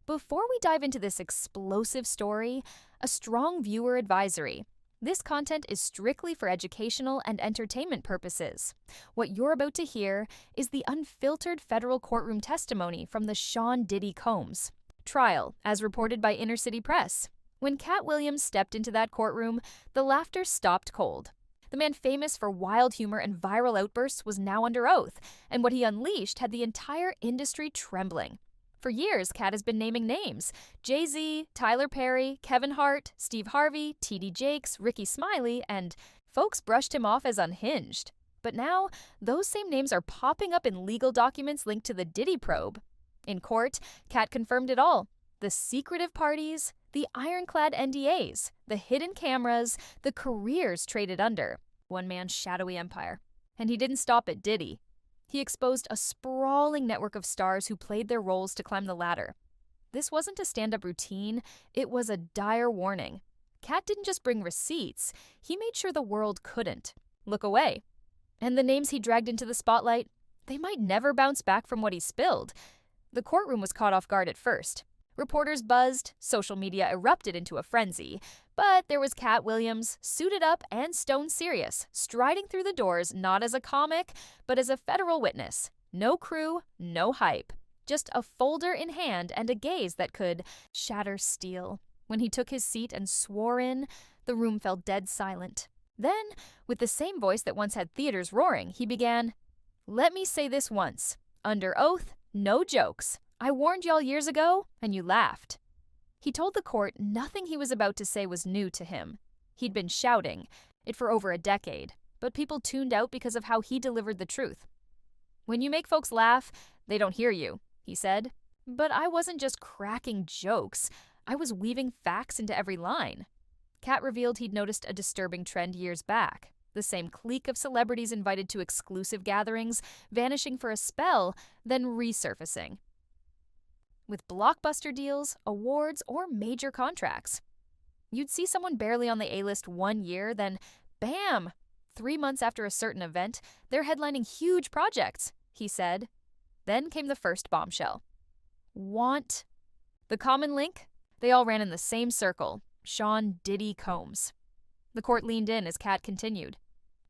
Before we dive into this explosive story, a strong viewer advisory. This content is strictly for educational and entertainment purposes. What you're about to hear is the unfiltered federal courtroom testimony from the Sean Diddy Combs trial, as reported by Inner City Press. When Katt Williams stepped into that courtroom, the laughter stopped cold. The man famous for wild humor and viral outbursts was now under oath, and what he unleashed had the entire industry trembling. For years, Katt has been naming names: Jay-Z, Tyler Perry, Kevin Hart, Steve Harvey, T.D. Jakes, Ricky Smiley, and folks brushed him off as unhinged. But now, those same names are popping up in legal documents linked to the Diddy probe. In court, Katt confirmed it all: the secretive parties, the ironclad NDAs, the hidden cameras, the careers traded under one man's shadowy empire. And he didn't stop at Diddy. He exposed a sprawling network of stars who played their roles to climb the ladder. This wasn't a stand-up routine, it was a dire warning. Katt didn't just bring receipts, he made sure the world couldn't look away. And the names he dragged into the spotlight, they might never bounce back from what he spilled. The courtroom was caught off guard at first. Reporters buzzed, social media erupted into a frenzy, but there was Katt Williams, suited up and stone serious, striding through the doors not as a comic, but as a federal witness. No crew, no hype. Just a folder in hand and a gaze that could shatter steel. When he took his seat and swore in, the room fell dead silent. Then, with the same voice that once had theaters roaring, he began, "Let me say this once. Under oath, no jokes. I warned y'all years ago, and you laughed." He told the court nothing he was about to say was new to him. He'd been shouting it for over a decade, but people tuned out because of how he delivered the truth. "When you make folks laugh, they don't hear you," he said. But I wasn't just cracking jokes, I was weaving facts into every line. Katt revealed he'd noticed a disturbing trend years back. The same clique of celebrities invited to exclusive gatherings, vanishing for a spell, then resurfacing with blockbuster deals, awards, or major contracts. You'd see someone barely on the A-list 1 year, then bam! 3 months after a certain event, they're headlining huge projects, he said. Then came the first bombshell. Want? The common link? They all ran in the same circle: Sean Diddy Combs. The court leaned in as Katt continued.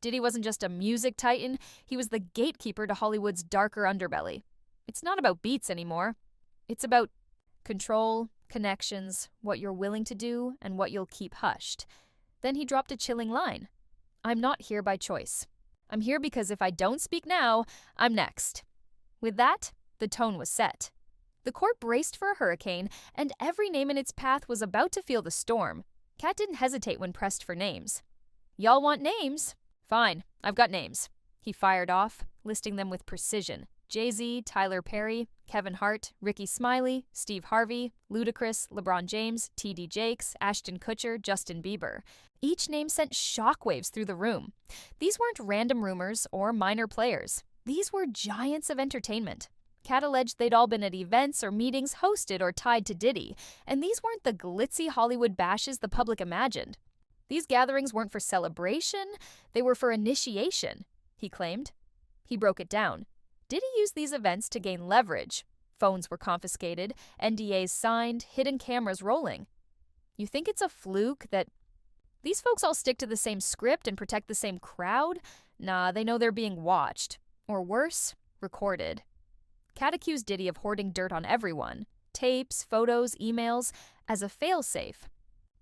Diddy wasn't just a music titan, he was the gatekeeper to Hollywood's darker underbelly. It's not about beats anymore. It's about control, connections, what you're willing to do, and what you'll keep hushed. Then he dropped a chilling line. "I'm not here by choice. I'm here because if I don't speak now, I'm next." With that, the tone was set. The court braced for a hurricane, and every name in its path was about to feel the storm. Katt didn't hesitate when pressed for names. "Y'all want names? Fine, I've got names," he fired off, listing them with precision. Jay-Z, Tyler Perry, Kevin Hart, Ricky Smiley, Steve Harvey, Ludacris, LeBron James, T.D. Jakes, Ashton Kutcher, Justin Bieber. Each name sent shockwaves through the room. These weren't random rumors or minor players. These were giants of entertainment. Katt alleged they'd all been at events or meetings hosted or tied to Diddy, and these weren't the glitzy Hollywood bashes the public imagined. These gatherings weren't for celebration, they were for initiation, he claimed. He broke it down. Diddy used these events to gain leverage. Phones were confiscated, NDAs signed, hidden cameras rolling. You think it's a fluke that these folks all stick to the same script and protect the same crowd? Nah, they know they're being watched. Or worse, recorded. Katt accused Diddy of hoarding dirt on everyone, tapes, photos, emails, as a failsafe.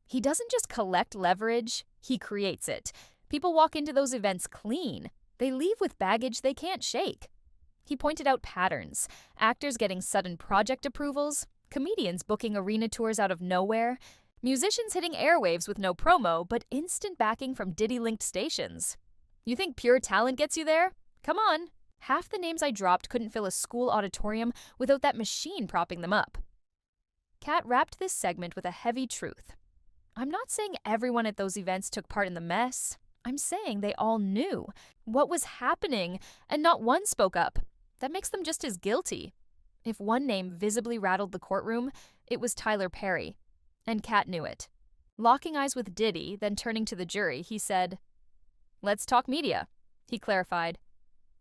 He doesn't just collect leverage, he creates it. People walk into those events clean. They leave with baggage they can't shake. He pointed out patterns: actors getting sudden project approvals, comedians booking arena tours out of nowhere, musicians hitting airwaves with no promo but instant backing from Diddy-linked stations. You think pure talent gets you there? Come on. Half the names I dropped couldn't fill a school auditorium without that machine propping them up. Katt wrapped this segment with a heavy truth. I'm not saying everyone at those events took part in the mess. I'm saying they all knew what was happening, and not one spoke up. That makes them just as guilty. If one name visibly rattled the courtroom, it was Tyler Perry. And Katt knew it. Locking eyes with Diddy, then turning to the jury, he said, "Let's talk media," he clarified.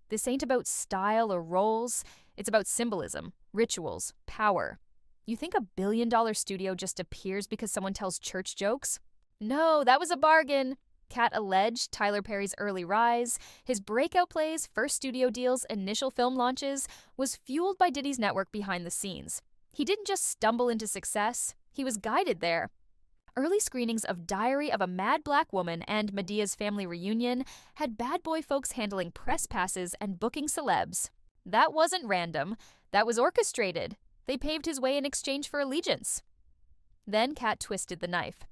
"This ain't about style or roles. It's about symbolism, rituals, power. You think $1 billion studio just appears because someone tells church jokes? No, that was a bargain. Katt alleged Tyler Perry's early rise, his breakout plays, first studio deals, initial film launches, was fueled by Diddy's network behind the scenes. He didn't just stumble into success, he was guided there. Early screenings of Diary of a Mad Black Woman and Medea's Family Reunion had bad boy folks handling press passes and booking celebs. That wasn't random, that was orchestrated. They paved his way in exchange for allegiance. Then Katt twisted the knife.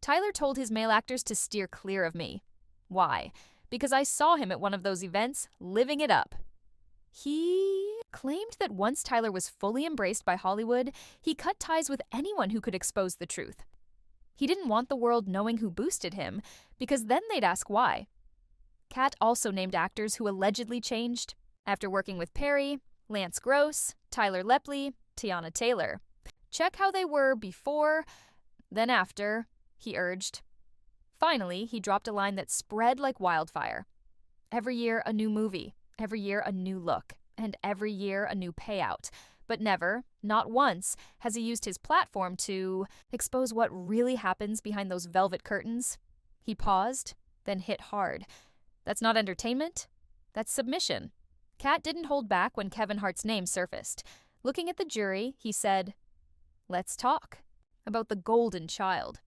Tyler told his male actors to steer clear of me. Why? Because I saw him at one of those events, living it up. He claimed that once Tyler was fully embraced by Hollywood, he cut ties with anyone who could expose the truth. He didn't want the world knowing who boosted him, because then they'd ask why. Katt also named actors who allegedly changed after working with Perry, Lance Gross, Tyler Lepley, Tiana Taylor. Check how they were before, then after, he urged. Finally, he dropped a line that spread like wildfire. Every year, a new movie. Every year, a new look. And every year, a new payout. But never, not once, has he used his platform to expose what really happens behind those velvet curtains. He paused, then hit hard. That's not entertainment. That's submission. Katt didn't hold back when Kevin Hart's name surfaced. Looking at the jury, he said, "Let's talk about the golden child."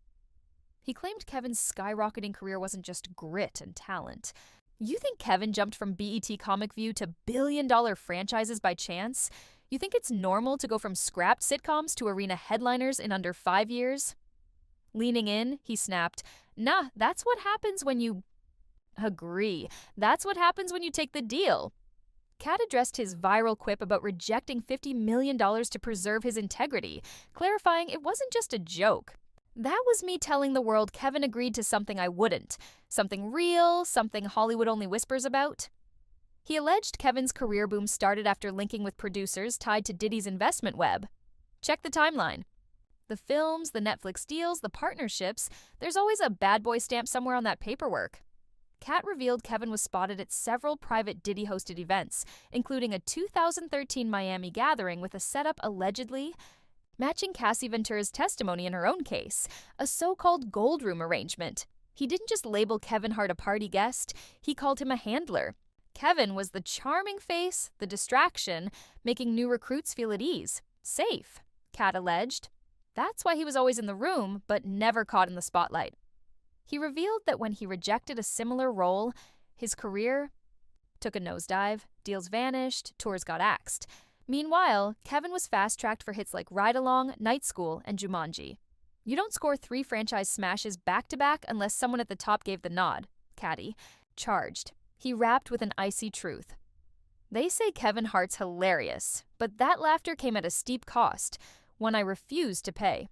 He claimed Kevin's skyrocketing career wasn't just grit and talent. You think Kevin jumped from BET Comic View to billion-dollar franchises by chance? You think it's normal to go from scrapped sitcoms to arena headliners in under 5 years? Leaning in, he snapped, "Nah, that's what happens when you..." Agree. That's what happens when you take the deal. Katt addressed his viral quip about rejecting $50 million to preserve his integrity, clarifying it wasn't just a joke. That was me telling the world Kevin agreed to something I wouldn't. Something real, something Hollywood only whispers about. He alleged Kevin's career boom started after linking with producers tied to Diddy's investment web. Check the timeline. The films, the Netflix deals, the partnerships, there's always a bad boy stamp somewhere on that paperwork. Katt revealed Kevin was spotted at several private Diddy-hosted events, including a 2013 Miami gathering with a setup allegedly matching Cassie Ventura's testimony in her own case, a so-called gold room arrangement. He didn't just label Kevin Hart a party guest, he called him a handler. Kevin was the charming face, the distraction, making new recruits feel at ease, safe, Katt alleged. That's why he was always in the room, but never caught in the spotlight. He revealed that when he rejected a similar role, his career took a nosedive, deals vanished, tours got axed. Meanwhile, Kevin was fast-tracked for hits like Ride Along, Night School, and Jumanji. You don't score 3 franchise smashes back-to-back unless someone at the top gave the nod, Catty charged. He rapped with an icy truth. They say Kevin Hart's hilarious, but that laughter came at a steep cost, one I refused to pay.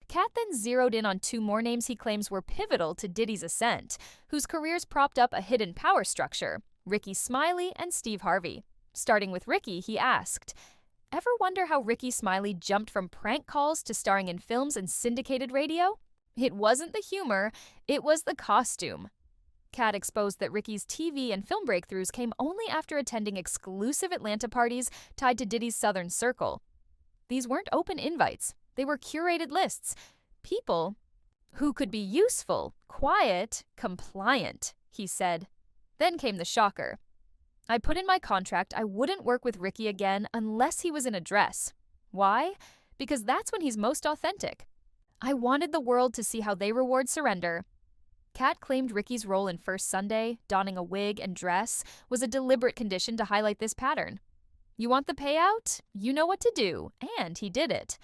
Katt then zeroed in on 2 more names he claims were pivotal to Diddy's ascent, whose careers propped up a hidden power structure, Ricky Smiley and Steve Harvey. Starting with Ricky, he asked, "Ever wonder how Ricky Smiley jumped from prank calls to starring in films and syndicated radio? It wasn't the humor, it was the costume." Katt exposed that Ricky's TV and film breakthroughs came only after attending exclusive Atlanta parties tied to Diddy's Southern Circle. These weren't open invites. They were curated lists. People who could be useful, quiet, compliant, he said. Then came the shocker. I put in my contract I wouldn't work with Ricky again unless he was in a dress. Why? Because that's when he's most authentic. I wanted the world to see how they reward surrender. Katt claimed Ricky's role in First Sunday, donning a wig and dress, was a deliberate condition to highlight this pattern. You want the payout? You know what to do, and he did it.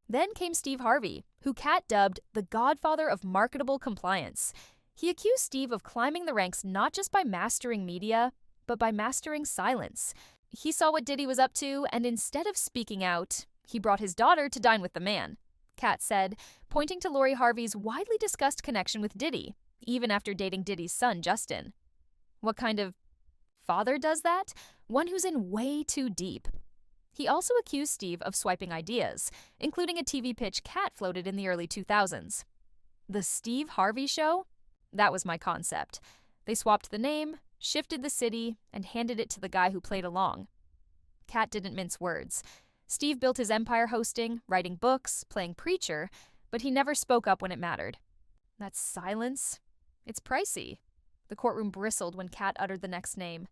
Then came Steve Harvey, who Katt dubbed the godfather of marketable compliance. He accused Steve of climbing the ranks not just by mastering media, but by mastering silence. He saw what Diddy was up to, and instead of speaking out, he brought his daughter to dine with the man, Katt said, pointing to Lori Harvey's widely discussed connection with Diddy, even after dating Diddy's son, Justin. What kind of father does that? One who's in way too deep. He also accused Steve of swiping ideas, including a TV pitch Katt floated in the early 2000s. The Steve Harvey Show? That was my concept. They swapped the name, shifted the city, and handed it to the guy who played along. Katt didn't mince words. Steve built his empire hosting, writing books, playing preacher, but he never spoke up when it mattered. That silence? It's pricey. The courtroom bristled when Katt uttered the next name.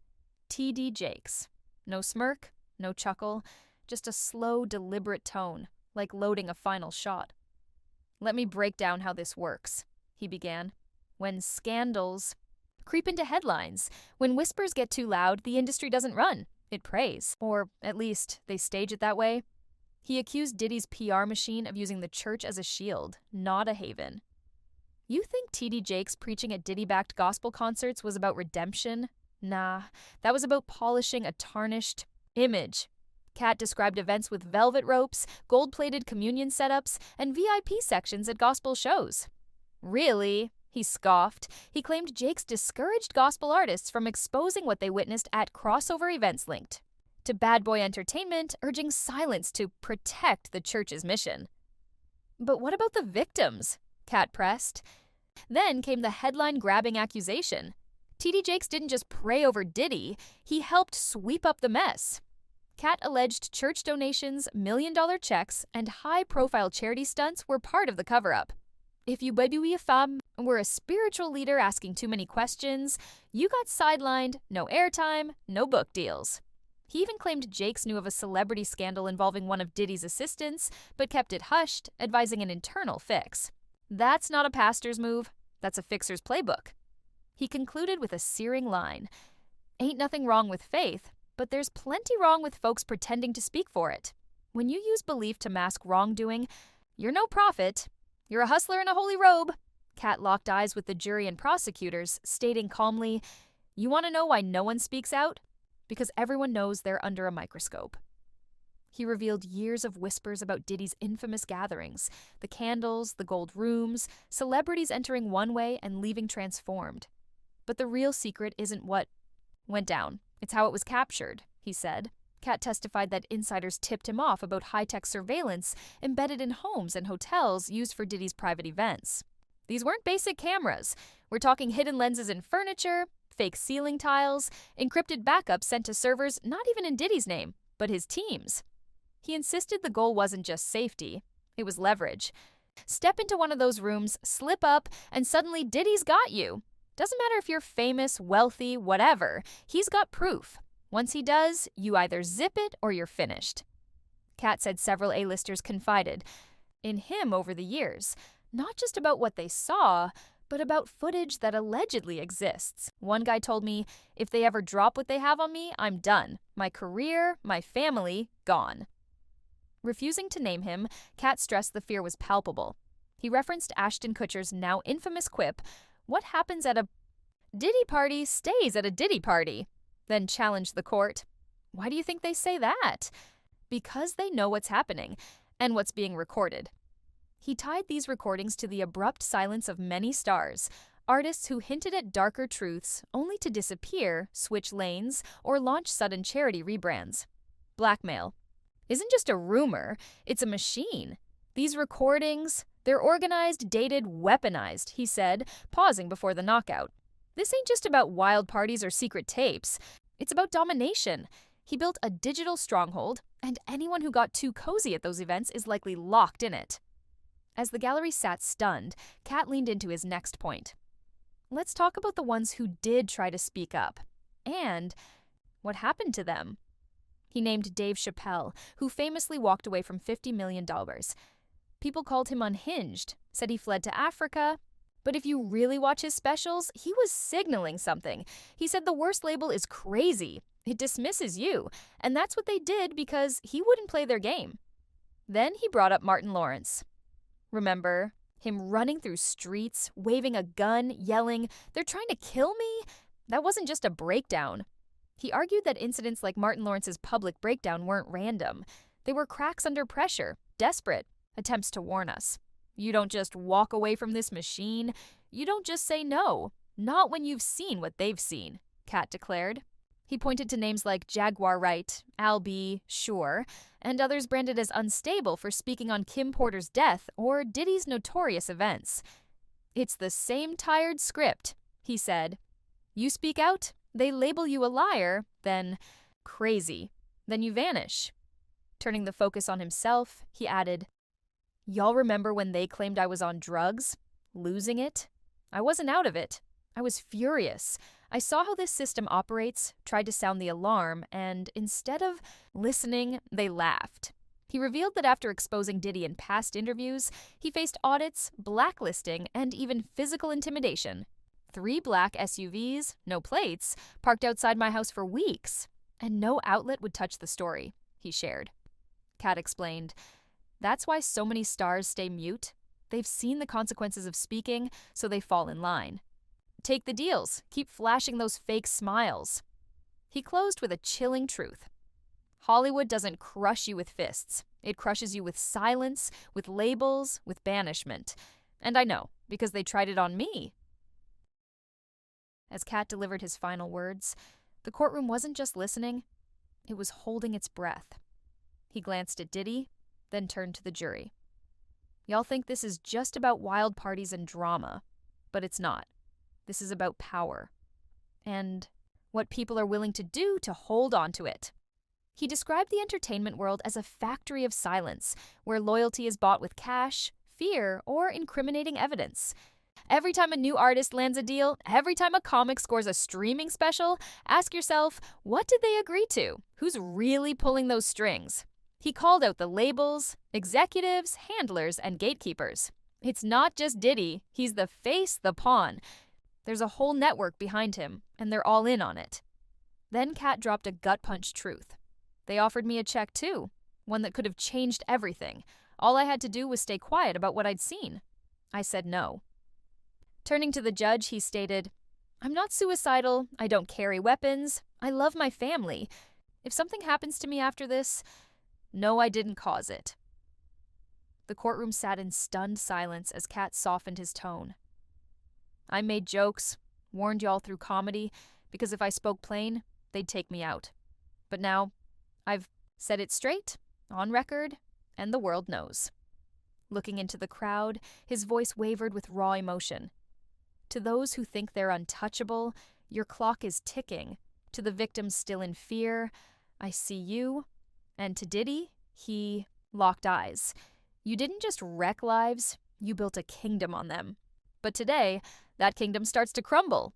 T.D. Jakes. No smirk, no chuckle, just a slow, deliberate tone, like loading a final shot. "Let me break down how this works," he began. "When scandals creep into headlines, when whispers get too loud, the industry doesn't run. It prays. Or, at least, they stage it that way." He accused Diddy's PR machine of using the church as a shield, not a haven. You think T.D. Jakes preaching at Diddy-backed gospel concerts was about redemption? Nah, that was about polishing a tarnished image. Katt described events with velvet ropes, gold-plated communion setups, and VIP sections at gospel shows. Really? He scoffed. He claimed Jakes discouraged gospel artists from exposing what they witnessed at crossover events linked to Bad Boy Entertainment, urging silence to protect the church's mission. "But what about the victims?" Katt pressed. Then came the headline-grabbing accusation. T.D. Jakes didn't just pray over Diddy, he helped sweep up the mess. Katt alleged church donations, million-dollar checks, and high-profile charity stunts were part of the cover-up. If you baby a femme were a spiritual leader asking too many questions, you got sidelined, no airtime, no book deals. He even claimed Jakes knew of a celebrity scandal involving one of Diddy's assistants, but kept it hushed, advising an internal fix. That's not a pastor's move, that's a fixer's playbook. He concluded with a searing line. Ain't nothing wrong with faith, but there's plenty wrong with folks pretending to speak for it. When you use belief to mask wrongdoing, you're no prophet. You're a hustler in a holy robe. Katt locked eyes with the jury and prosecutors, stating calmly, "You want to know why no one speaks out? Because everyone knows they're under a microscope." He revealed years of whispers about Diddy's infamous gatherings, the candles, the gold rooms, celebrities entering one way and leaving transformed. But the real secret isn't what went down. It's how it was captured, he said. Katt testified that insiders tipped him off about high-tech surveillance embedded in homes and hotels used for Diddy's private events. These weren't basic cameras. We're talking hidden lenses in furniture, fake ceiling tiles, encrypted backups sent to servers not even in Diddy's name, but his team's. He insisted the goal wasn't just safety, it was leverage. Step into one of those rooms, slip up, and suddenly Diddy's got you. Doesn't matter if you're famous, wealthy, whatever, he's got proof. Once he does, you either zip it or you're finished. Katt said several A-listers confided in him over the years, not just about what they saw, but about footage that allegedly exists. One guy told me, "If they ever drop what they have on me, I'm done. My career, my family, gone." Refusing to name him, Katt stressed the fear was palpable. He referenced Ashton Kutcher's now infamous quip, "What happens at a Diddy party stays at a Diddy party," then challenged the court. Why do you think they say that? Because they know what's happening and what's being recorded. He tied these recordings to the abrupt silence of many stars, artists who hinted at darker truths only to disappear, switch lanes, or launch sudden charity rebrands. Blackmail isn't just a rumor, it's a machine. These recordings, they're organized, dated, weaponized, he said, pausing before the knockout. This ain't just about wild parties or secret tapes. It's about domination. He built a digital stronghold, and anyone who got too cozy at those events is likely locked in it. As the gallery sat stunned, Katt leaned into his next point. Let's talk about the ones who did try to speak up. And what happened to them? He named Dave Chappelle, who famously walked away from $50 million. People called him unhinged, said he fled to Africa. But if you really watch his specials, he was signaling something. He said the worst label is crazy. It dismisses you. And that's what they did because he wouldn't play their game. Then he brought up Martin Lawrence. Remember him running through streets, waving a gun, yelling, "They're trying to kill me?" That wasn't just a breakdown. He argued that incidents like Martin Lawrence's public breakdown weren't random. They were cracks under pressure, desperate attempts to warn us. You don't just walk away from this machine. You don't just say no. Not when you've seen what they've seen, Katt declared. He pointed to names like Jaguar Wright, Al B., Shure, and others branded as unstable for speaking on Kim Porter's death or Diddy's notorious events. It's the same tired script, he said. You speak out, they label you a liar, then crazy, then you vanish. Turning the focus on himself, he added, "Y'all remember when they claimed I was on drugs? Losing it? I wasn't out of it. I was furious. I saw how this system operates, tried to sound the alarm, and instead of listening, they laughed." He revealed that after exposing Diddy in past interviews, he faced audits, blacklisting, and even physical intimidation. 3 black SUVs, no plates, parked outside my house for weeks, and no outlet would touch the story, he shared. Katt explained, "That's why so many stars stay mute. They've seen the consequences of speaking, so they fall in line. Take the deals, keep flashing those fake smiles." He closed with a chilling truth. Hollywood doesn't crush you with fists. It crushes you with silence, with labels, with banishment. And I know, because they tried it on me. As Katt delivered his final words, the courtroom wasn't just listening, it was holding its breath. He glanced at Diddy, then turned to the jury. "Y'all think this is just about wild parties and drama, but it's not. This is about power. And what people are willing to do to hold on to it." He described the entertainment world as a factory of silence, where loyalty is bought with cash, fear, or incriminating evidence. Every time a new artist lands a deal, every time a comic scores a streaming special, ask yourself, what did they agree to? Who's really pulling those strings? He called out the labels, executives, handlers, and gatekeepers. It's not just Diddy, he's the face, the pawn. There's a whole network behind him, and they're all in on it. Then Katt dropped a gut-punch truth. "They offered me a check too, one that could have changed everything. All I had to do was stay quiet about what I'd seen. I said no." Turning to the judge, he stated, "I'm not suicidal, I don't carry weapons, I love my family. If something happens to me after this, no, I didn't cause it." The courtroom sat in stunned silence as Katt softened his tone. "I made jokes, warned y'all through comedy, because if I spoke plain, they'd take me out. But now, I've said it straight, on record, and the world knows." Looking into the crowd, his voice wavered with raw emotion. "To those who think they're untouchable, your clock is ticking. To the victims still in fear, I see you. And to Diddy, he locked eyes. You didn't just wreck lives, you built a kingdom on them. But today, that kingdom starts to crumble."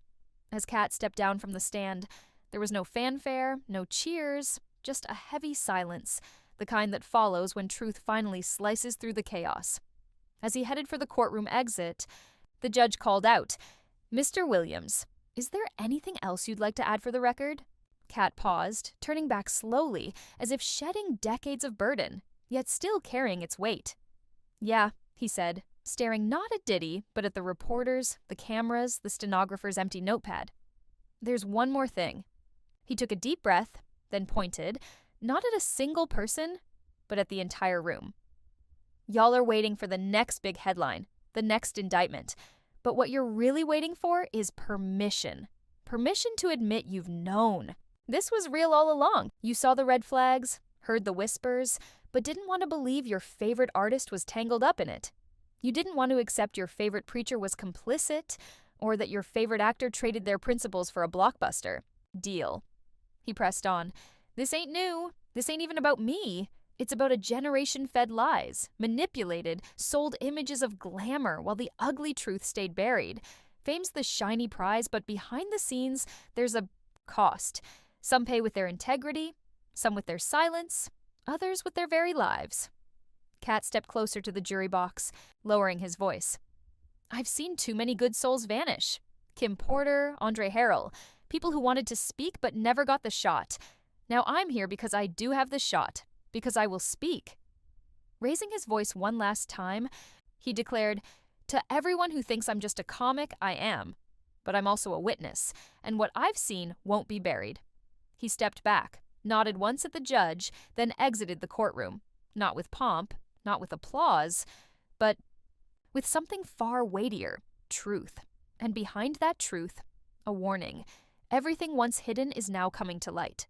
As Katt stepped down from the stand, there was no fanfare, no cheers, just a heavy silence, the kind that follows when truth finally slices through the chaos. As he headed for the courtroom exit, the judge called out, "Mr. Williams, is there anything else you'd like to add for the record?" Katt paused, turning back slowly, as if shedding decades of burden, yet still carrying its weight. "Yeah," he said, staring not at Diddy, but at the reporters, the cameras, the stenographer's empty notepad. "There's one more thing." He took a deep breath, then pointed, not at a single person, but at the entire room. "Y'all are waiting for the next big headline, the next indictment. But what you're really waiting for is permission. Permission to admit you've known. This was real all along. You saw the red flags, heard the whispers, but didn't want to believe your favorite artist was tangled up in it. You didn't want to accept your favorite preacher was complicit, or that your favorite actor traded their principles for a blockbuster. Deal." He pressed on. "This ain't new. This ain't even about me. It's about a generation fed lies, manipulated, sold images of glamour while the ugly truth stayed buried. Fame's the shiny prize, but behind the scenes, there's a cost. Some pay with their integrity, some with their silence, others with their very lives." Katt stepped closer to the jury box, lowering his voice. "I've seen too many good souls vanish. Kim Porter, Andre Harrell, people who wanted to speak but never got the shot. Now I'm here because I do have the shot, because I will speak." Raising his voice one last time, he declared, "To everyone who thinks I'm just a comic, I am. But I'm also a witness, and what I've seen won't be buried." He stepped back, nodded once at the judge, then exited the courtroom, not with pomp, not with applause, but with something far weightier, truth. And behind that truth, a warning. Everything once hidden is now coming to light.